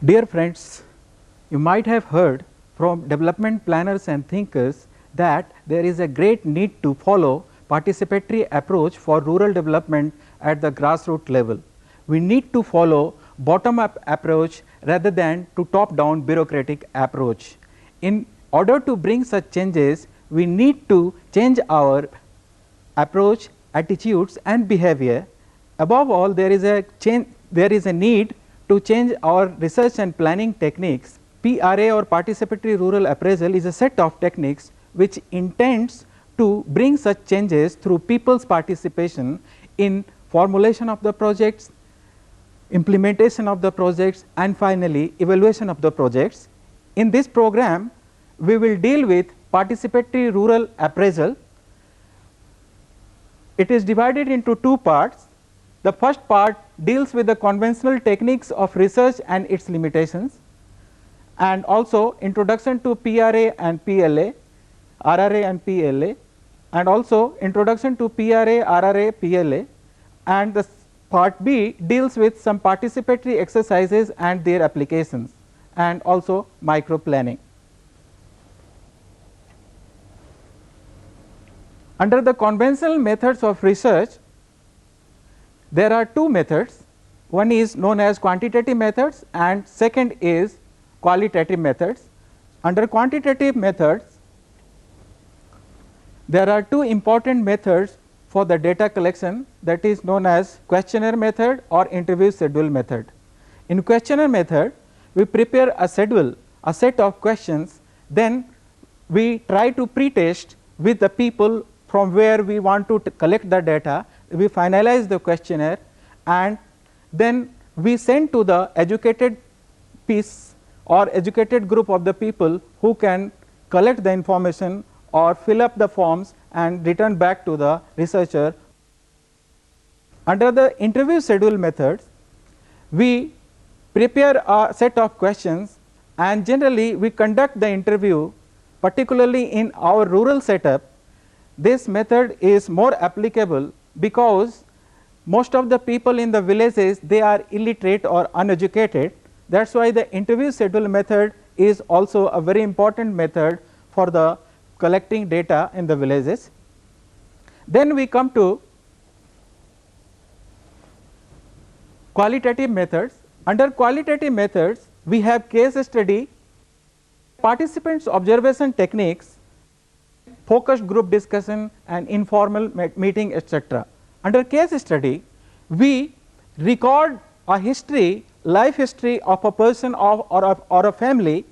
Dear friends, you might have heard from development planners and thinkers that there is a great need to follow participatory approach for rural development at the grassroots level. We need to follow bottom up approach rather than to top down bureaucratic approach. In order to bring such changes, we need to change our approach, attitudes and behavior. Above all, there is a need to change our research and planning techniques. PRA or participatory rural appraisal is a set of techniques which intends to bring such changes through people's participation in formulation of the projects, implementation of the projects and finally evaluation of the projects. In this program, we will deal with participatory rural appraisal. It is divided into two parts. The first part deals with the conventional techniques of research and its limitations, and also introduction to PRA and PLA, RRA and PLA, and also introduction to PRA, RRA, PLA, and the part B deals with some participatory exercises and their applications, and also micro planning. Under the conventional methods of research, there are two methods. One is known as quantitative methods and second is qualitative methods. Under quantitative methods, there are two important methods for the data collection, that is known as questionnaire method or interview schedule method. In questionnaire method, we prepare a schedule, a set of questions, then we try to pre-test with the people from where we want to collect the data. We finalize the questionnaire and then we send to the educated piece or educated group of the people who can collect the information or fill up the forms and return back to the researcher. Under the interview schedule methods, we prepare a set of questions and generally we conduct the interview, particularly in our rural setup. This method is more applicable because most of the people in the villages, they are illiterate or uneducated. That is why the interview schedule method is also a very important method for the collecting data in the villages. Then we come to qualitative methods. Under qualitative methods, we have case study, participants observation techniques, focus group discussion and informal meeting, etc. Under case study, we record a history, life history of a person or a family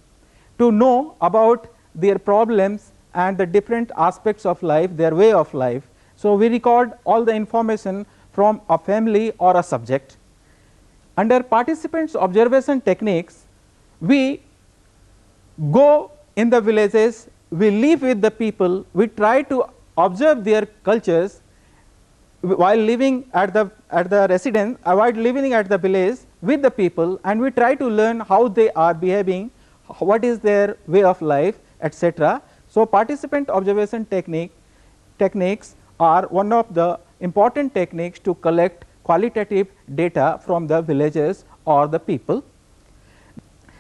to know about their problems and the different aspects of life, their way of life. So, we record all the information from a family or a subject. Under participants observation techniques, we go in the villages, we live with the people, we try to observe their cultures while living at the residence, avoid living at the village with the people, and we try to learn how they are behaving, what is their way of life, etc. So, participant observation techniques are one of the important techniques to collect qualitative data from the villages or the people.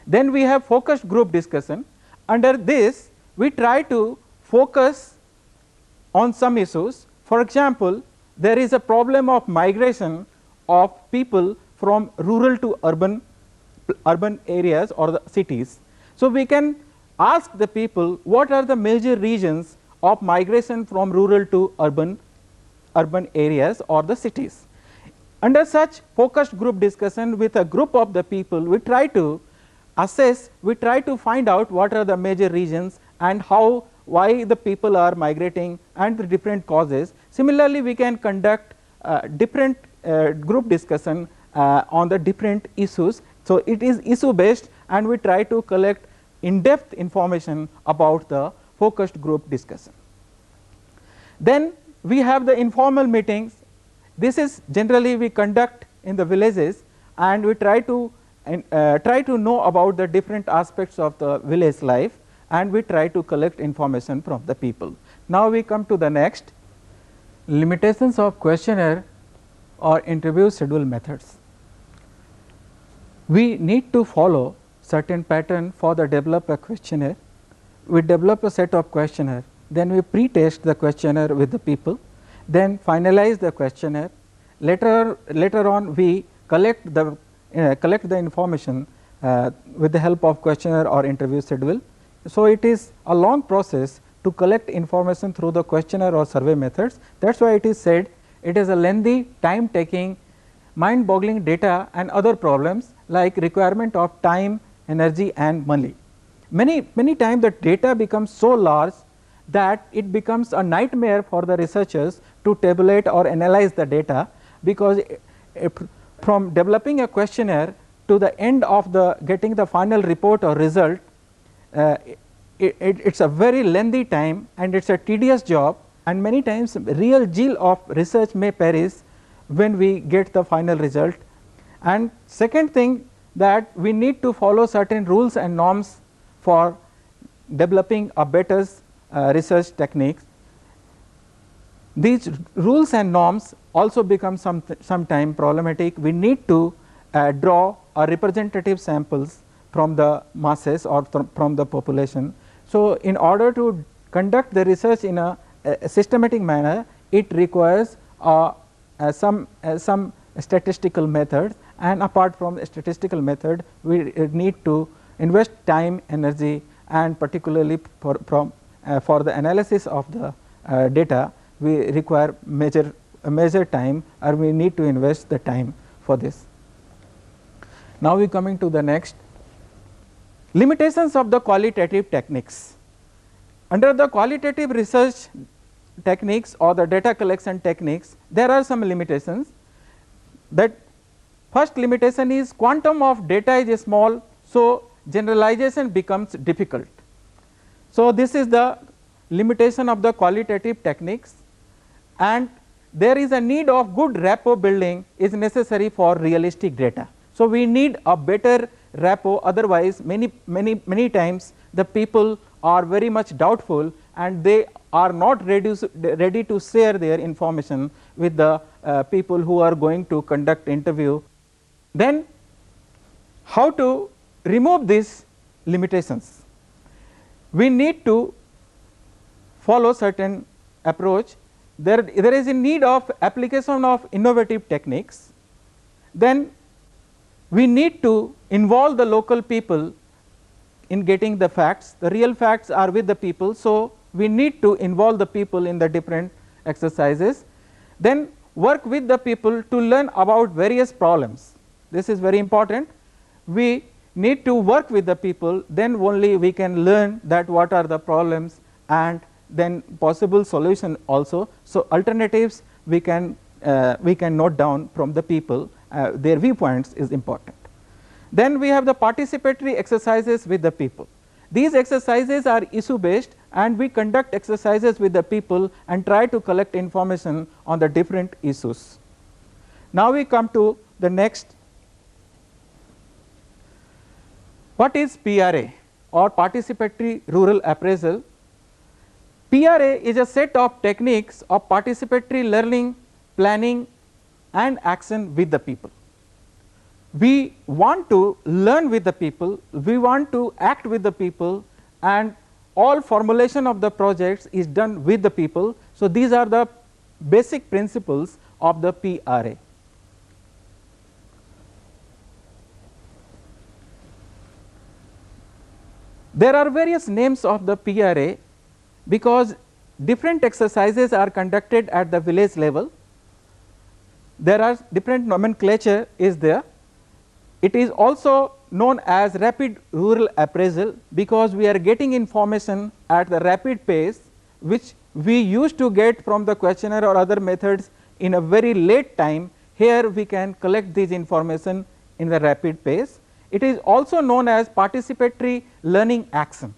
Then we have focus group discussion. Under this, we try to focus on some issues. For example, there is a problem of migration of people from rural to urban areas or the cities. So, we can ask the people what are the major reasons of migration from rural to urban areas or the cities. Under such focused group discussion with a group of the people, we try to assess, we try to find out what are the major reasons and why the people are migrating and the different causes. Similarly, we can conduct different group discussion on the different issues. So, it is issue based and we try to collect in-depth information about the focused group discussion. Then we have the informal meetings. This is generally we conduct in the villages and we try to know about the different aspects of the village life and we try to collect information from the people. Now, we come to the next, limitations of questionnaire or interview schedule methods. We need to follow certain pattern for the develop a questionnaire. We develop a set of questionnaire, then we pre-test the questionnaire with the people, then finalize the questionnaire. Later on we collect the information with the help of questionnaire or interview schedule. So it is a long process to collect information through the questionnaire or survey methods. That is why it is said it is a lengthy, time taking, mind boggling data and other problems like requirement of time, energy and money. Many times the data becomes so large that it becomes a nightmare for the researchers to tabulate or analyze the data, because from developing a questionnaire to the end of the getting the final report or result, it is a very lengthy time and it is a tedious job, and many times real zeal of research may perish when we get the final result. And second thing, that we need to follow certain rules and norms for developing a better research techniques. These rules and norms also become sometime problematic. We need to draw a representative samples from the masses or from the population. So in order to conduct the research in a systematic manner, it requires some statistical methods, and apart from the statistical method, we need to invest time, energy, and particularly for the analysis of the data, we require major time, or we need to invest the time for this. Now we coming to the next, limitations of the qualitative techniques. Under the qualitative research techniques or the data collection techniques, there are some limitations. That first limitation is quantum of data is small, so generalization becomes difficult. So this is the limitation of the qualitative techniques, and there is a need of good rapport building is necessary for realistic data. So we need a better rapport, otherwise many times the people are very much doubtful and they are not ready to share their information with the people who are going to conduct interview. Then how to remove these limitations? We need to follow certain approach. There is a need of application of innovative techniques. Then we need to involve the local people in getting the facts. The real facts are with the people, so we need to involve the people in the different exercises. Then work with the people to learn about various problems. This is very important. We need to work with the people, then only we can learn that what are the problems and then possible solution also. So alternatives we can note down from the people, their viewpoints is important. Then we have the participatory exercises with the people. These exercises are issue based, and we conduct exercises with the people and try to collect information on the different issues. Now we come to the next. What is PRA or participatory rural appraisal? PRA is a set of techniques of participatory learning, planning and action with the people. We want to learn with the people, we want to act with the people, and all formulation of the projects is done with the people. So these are the basic principles of the PRA. There are various names of the PRA because different exercises are conducted at the village level. There are different nomenclature is there. It is also known as rapid rural appraisal because we are getting information at the rapid pace, which we used to get from the questionnaire or other methods in a very late time. Here we can collect this information in the rapid pace. It is also known as participatory learning action,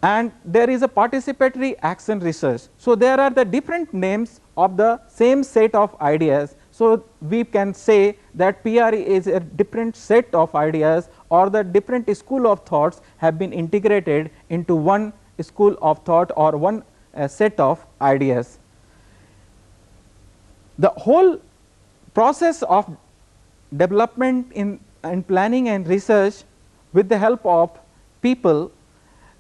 and there is a participatory action research. So there are the different names of the same set of ideas. So we can say that PRA is a different set of ideas, or the different school of thoughts have been integrated into one school of thought or one set of ideas. The whole process of development in and planning and research with the help of people,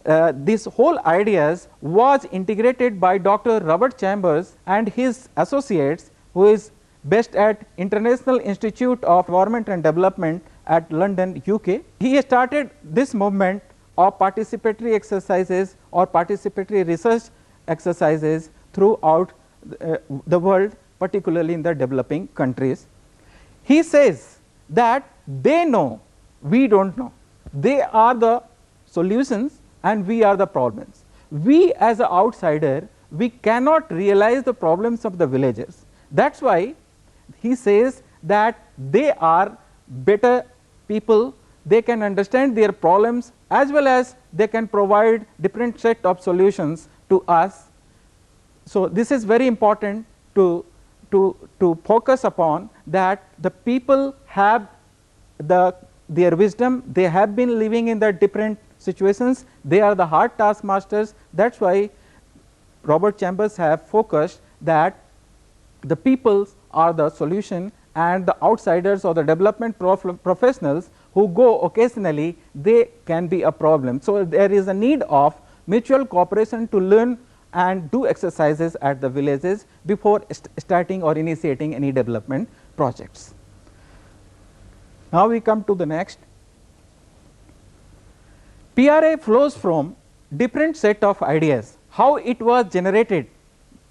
this whole ideas was integrated by Dr. Robert Chambers and his associates, who is based at International Institute of Environment and Development at London, UK. He started this movement of participatory exercises or participatory research exercises throughout the world, particularly in the developing countries. He says that they know, we do not know. They are the solutions and we are the problems. We as an outsider, we cannot realize the problems of the villagers. That is why he says that they are better people, they can understand their problems as well as they can provide different set of solutions to us. So, this is very important to focus upon, that the people have their wisdom, they have been living in the different situations, they are the hard taskmasters. That is why Robert Chambers have focused that the peoples are the solution and the outsiders or the development professionals who go occasionally, they can be a problem. So, there is a need of mutual cooperation to learn and do exercises at the villages before starting or initiating any development projects. Now, we come to the next. PRA flows from different set of ideas, how it was generated.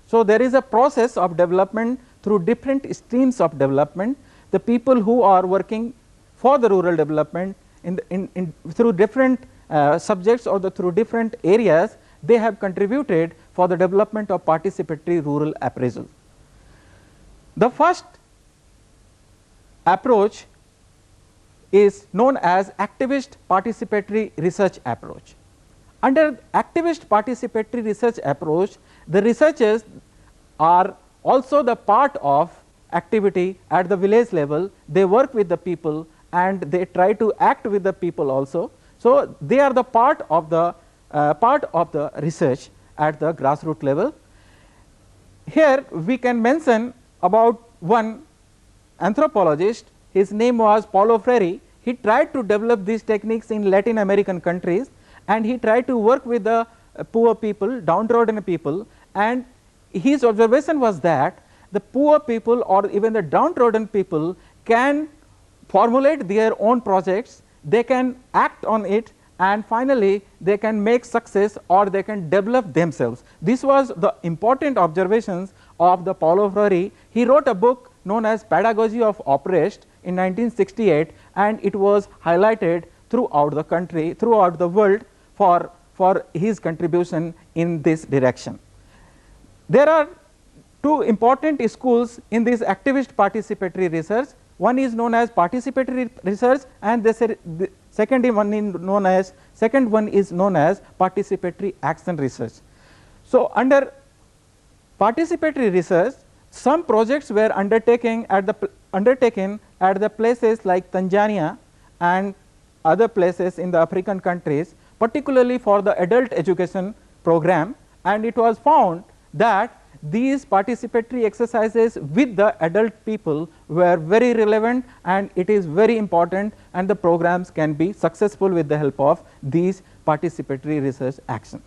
So, there is a process of development through different streams of development. The people who are working for the rural development through different subjects or through different areas, they have contributed for the development of participatory rural appraisal. The first approach is known as activist participatory research approach. Under activist participatory research approach, the researchers are also the part of activity at the village level. They work with the people and they try to act with the people also. So, they are the part of the research at the grassroots level. Here we can mention about one anthropologist, his name was Paulo Freire. He tried to develop these techniques in Latin American countries and he tried to work with the poor people, downtrodden people, and his observation was that the poor people or even the downtrodden people can formulate their own projects, they can act on it, and finally they can make success or they can develop themselves. This was the important observations of the Paulo Freire. He wrote a book known as Pedagogy of Oppressed in 1968, and it was highlighted throughout the country, throughout the world for his contribution in this direction. There are two important schools in this activist participatory research. One is known as participatory research and the second one is known as participatory action research. So, under participatory research, some projects were undertaken at the places like Tanzania and other places in the African countries, particularly for the adult education program, and it was found that these participatory exercises with the adult people were very relevant and it is very important, and the programs can be successful with the help of these participatory research action.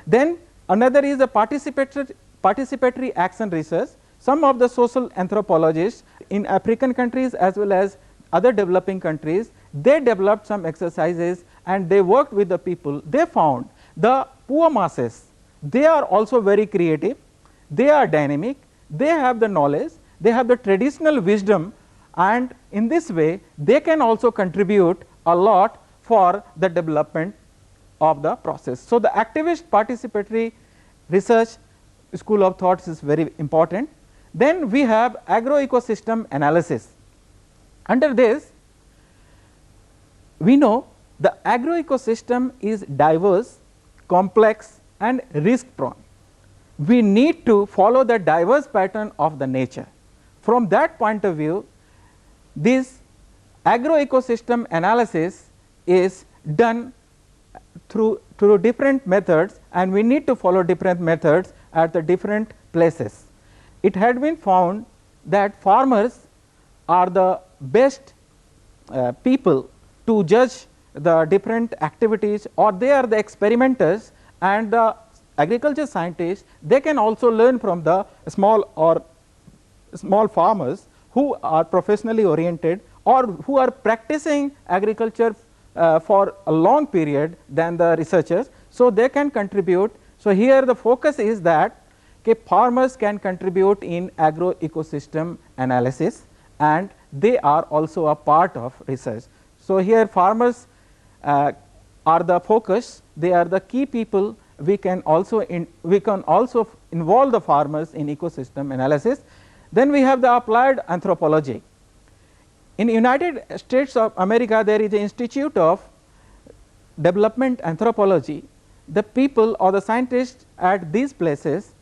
Then another is the participatory action research. Some of the social anthropologists in African countries as well as other developing countries, they developed some exercises and they worked with the people. They found the poor masses, they are also very creative, they are dynamic, they have the knowledge, they have the traditional wisdom, and in this way they can also contribute a lot for the development of the process. So, the activist participatory research school of thoughts is very important. Then we have agroecosystem analysis. Under this, we know the agroecosystem is diverse, complex and risk prone. We need to follow the diverse pattern of the nature. From that point of view, this agroecosystem analysis is done through different methods, and we need to follow different methods at the different places. It had been found that farmers are the best people to judge the different activities, or they are the experimenters, and the agriculture scientists, they can also learn from the small farmers who are professionally oriented or who are practicing agriculture for a long period than the researchers. So, they can contribute. So, here the focus is that farmers can contribute in agro ecosystem analysis, and they are also a part of research. So, here farmers are the focus, they are the key people. We can also involve the farmers in ecosystem analysis. Then we have the applied anthropology. In United States of America, there is an Institute of Development Anthropology. The people or the scientists at these places,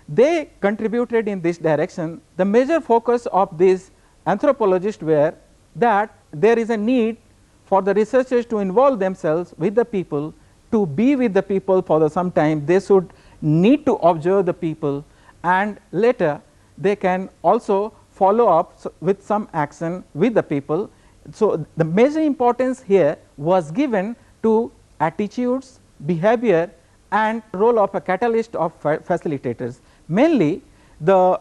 they contributed in this direction. The major focus of these anthropologists were that there is a need for the researchers to involve themselves with the people, to be with the people for some time. They should need to observe the people, and later they can also follow up with some action with the people. So, the major importance here was given to attitudes, behavior, and role of a catalyst of facilitators. Mainly the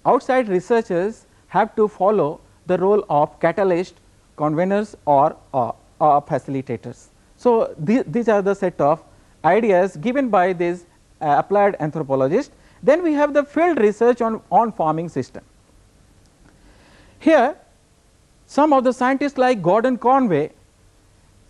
outside researchers have to follow the role of catalyst, conveners, or facilitators. So, these are the set of ideas given by these applied anthropologists. Then we have the field research on farming system. Here some of the scientists like Gordon Conway,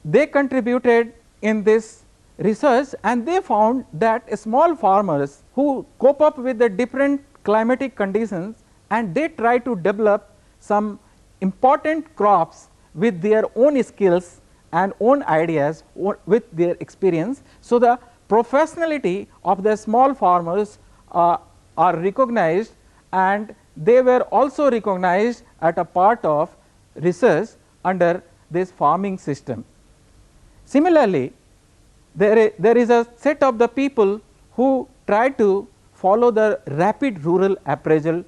they contributed in this research, and they found that small farmers who cope up with the different climatic conditions, and they try to develop some important crops with their own skills and own ideas with their experience. So, the professionality of the small farmers are recognized, and they were also recognized at a part of research under this farming system. Similarly, there is a set of the people who try to follow the rapid rural appraisal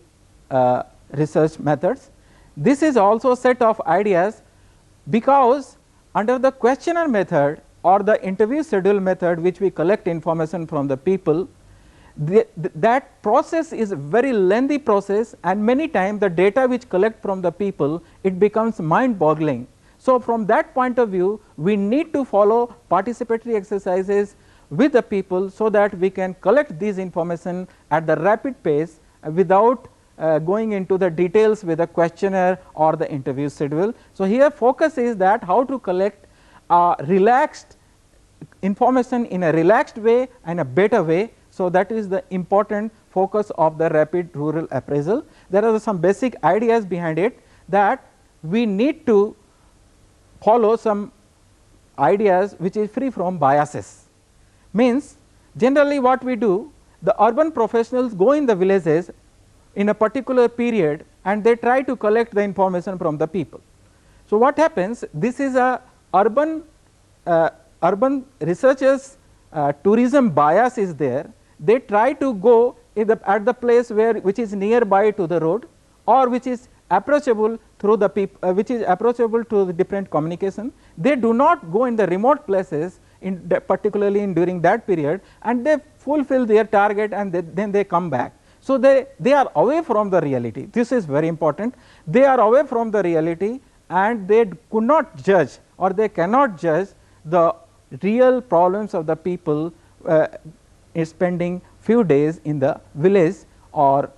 research methods. This is also a set of ideas, because under the questionnaire method or the interview schedule method, which we collect information from the people, that process is a very lengthy process, and many times the data which collect from the people, it becomes mind boggling. So, from that point of view, we need to follow participatory exercises with the people, so that we can collect these information at the rapid pace without going into the details with a questionnaire or the interview schedule. So, here focus is that how to collect relaxed information in a relaxed way and a better way. So, that is the important focus of the rapid rural appraisal. There are some basic ideas behind it, that we need to follow some ideas which is free from biases. Means generally what we do, the urban professionals go in the villages in a particular period, and they try to collect the information from the people. So, what happens, this is a urban researchers tourism bias is there. They try to go at the place which is nearby to the road, or which is approachable through the people, which is approachable to the different communication. They do not go in the remote places particularly during that period, and they fulfill their target, and then they come back. So, they are away from the reality. This is very important. They are away from the reality, and they could not judge, or they cannot judge the real problems of the people spending few days in the village, or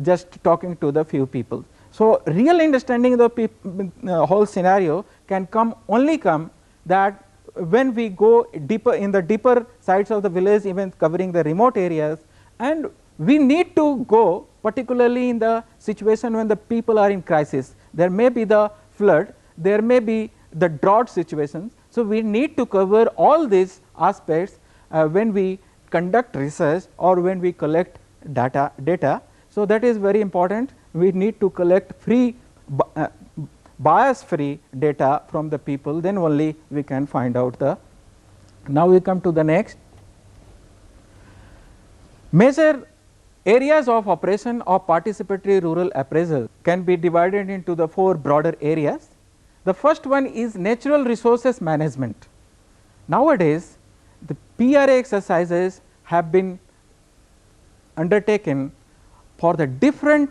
just talking to the few people. So, real understanding of the whole scenario can only come that when we go deeper in the deeper sides of the village, even covering the remote areas, and we need to go particularly in the situation when the people are in crisis. There may be the flood, there may be the drought situations. So, we need to cover all these aspects when we conduct research or when we collect data. So, that is very important. We need to collect free bias free data from the people, then only we can find out the. Now, we come to the next. Major areas of operation of participatory rural appraisal can be divided into the 4 broader areas. The first one is natural resources management. Nowadays, the PRA exercises have been undertaken for the different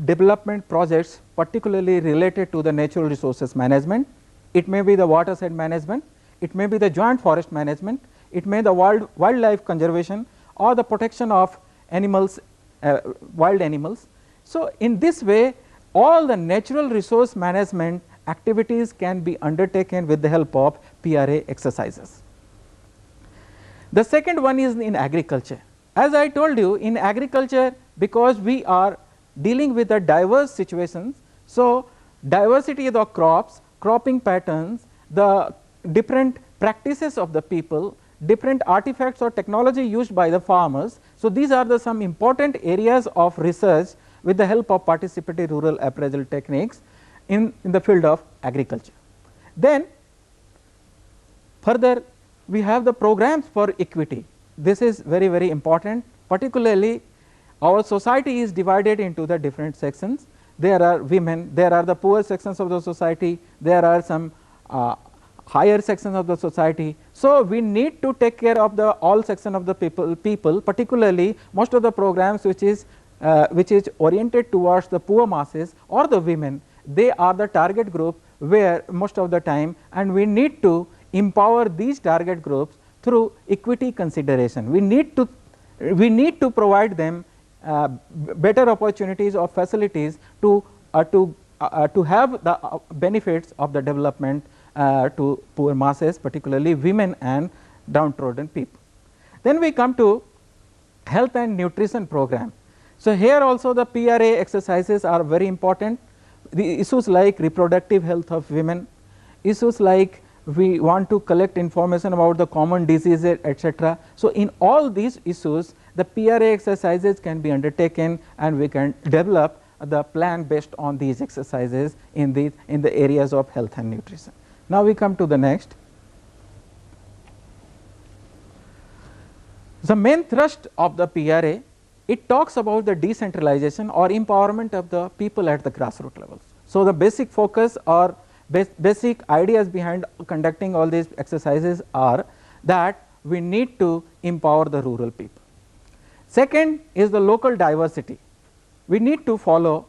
development projects, particularly related to the natural resources management. It may be the watershed management, it may be the joint forest management, it may be the wildlife conservation or the protection of animals, wild animals. So, in this way all the natural resource management activities can be undertaken with the help of PRA exercises. The second one is in agriculture. As I told you, in agriculture, because we are dealing with the diverse situations, so diversity of the crops, cropping patterns, the different practices of the people, different artifacts or technology used by the farmers. So, these are the some important areas of research with the help of participatory rural appraisal techniques in the field of agriculture. Then further we have the programs for equity. This is very, very important, particularly our society is divided into the different sections. There are women, there are the poor sections of the society, there are some higher sections of the society. So, we need to take care of the all section of the people, particularly most of the programs which is oriented towards the poor masses or the women, they are the target group where most of the time, and we need to empower these target groups through equity consideration. We need to provide them better opportunities or facilities to have the benefits of the development to poor masses, particularly women and downtrodden people. Then we come to health and nutrition program. So, here also the PRA exercises are very important. The issues like reproductive health of women, issues like we want to collect information about the common diseases, etc. So, in all these issues the PRA exercises can be undertaken and we can develop the plan based on these exercises in the areas of health and nutrition. Now, we come to the next. The main thrust of the PRA, it talks about the decentralization or empowerment of the people at the grassroots levels. So, the basic focus or basic ideas behind conducting all these exercises are that we need to empower the rural people. Second is the local diversity. We need to follow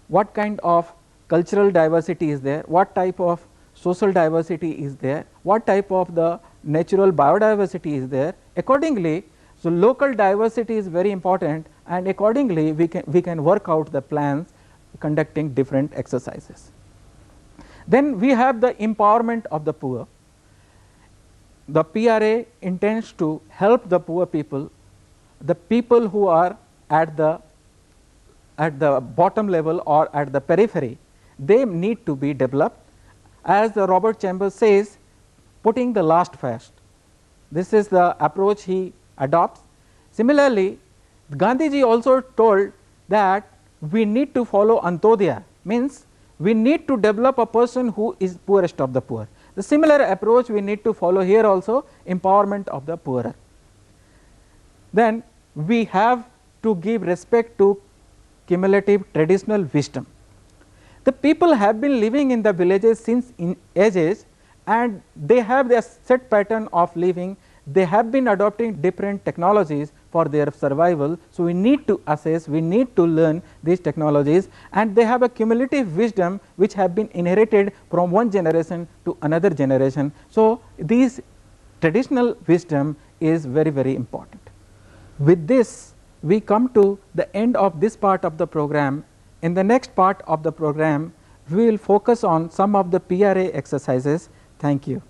what kind of cultural diversity is there, what type of social diversity is there, what type of the natural biodiversity is there. Accordingly, so local diversity is very important, and accordingly we can work out the plans conducting different exercises. Then we have the empowerment of the poor. The PRA intends to help the poor people, the people who are at the bottom level or at the periphery. They need to be developed, as the Robert Chambers says, putting the last first. This is the approach he adopts. Similarly, Gandhiji also told that we need to follow Antodaya, means we need to develop a person who is poorest of the poor. The similar approach we need to follow here also, empowerment of the poorer. Then we have to give respect to cumulative traditional wisdom. The people have been living in the villages since in ages, and they have their set pattern of living. They have been adopting different technologies for their survival. So, we need to assess, we need to learn these technologies, and they have a cumulative wisdom which have been inherited from one generation to another generation. So, these traditional wisdom is very, very important. With this, we come to the end of this part of the program. In the next part of the program, we will focus on some of the PRA exercises. Thank you.